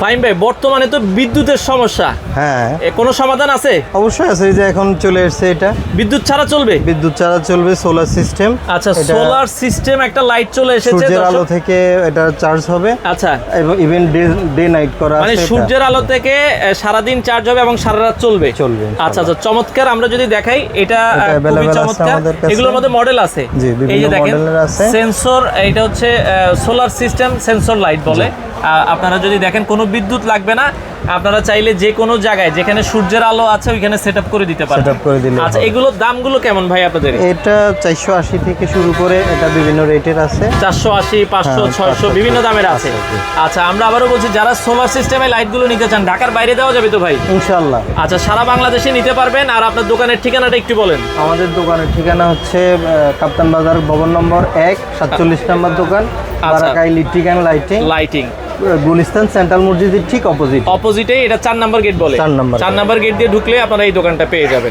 Fine ভাই, বর্তমানে তো বিদ্যুতের সমস্যা, হ্যাঁ কোনো সমাধান আছে? অবশ্যই আছে, এই যে এখন চলে এসেছে এটা বিদ্যুৎ ছাড়া চলবে? বিদ্যুৎ ছাড়া চলবে, সোলার সিস্টেম। আচ্ছা, সোলার সিস্টেম একটা লাইট চলে এসেছে, সূর্যের আলো দর্শক। থেকে এটা চার্জ হবে। আচ্ছা, এবং ইভেন ডে নাইট করা আছে মানে এটা। সূর্যের আলো থেকে সারাদিন চার্জ হবে এবং সারা রাত চলবে। ইনশাআল্লাহ। আচ্ছা আচ্ছা, চমৎকার। আমরা যদি দেখাই এটা এটা খুবই available আছে চমৎকার। আমাদের কাছে। এগুলোর মধ্যে মডেল আছে, জি, বিভিন্ন এই যে দেখেন মডেলের আছে। সেন্সর, এটা হচ্ছে সোলার সিস্টেম সেন্সর লাইট বলে। আপনারা যদি দেখেন কোনো বিদ্যুৎ লাগবে না, আপনারা চাইলে যে কোনো জায়গায় যেখানে সূর্যের আলো আছে ওইখানে সেটআপ করে দিতে পারেন। সেটআপ করে দিলে আচ্ছা, হবে। এগুলোর দামগুলো কেমন ভাই আপনাদের? এটা 480 থেকে শুরু করে, এটা বিভিন্ন রেটের আছে। 480, 500, হ্যাঁ, 600 বিভিন্ন দামের আছে। আচ্ছা, আমরা আবারও বলছি, যারা সোলার সিস্টেমে লাইটগুলো নিতে চান, ঢাকার বাইরে দেওয়া যাবে তো ভাই? ইনশাআল্লাহ। আচ্ছা, সারা বাংলাদেশে নিতে পারবেন। আর আপনার দোকানের ঠিকানাটা একটু বলেন। আমাদের দোকানের ঠিকানা হচ্ছে কাপ্তান বাজার ভবন নম্বর 1, 47 নম্বর দোকান, Baraka electric and lighting, Gulistan central মসজিদের ঠিক অপোজিট। অপোজিটে এটা 4 নাম্বার গেট বলে। 4 নাম্বার 4 নাম্বার গেট দিয়ে ঢুকলে আপনারা এই দোকানটা পেয়ে যাবেন।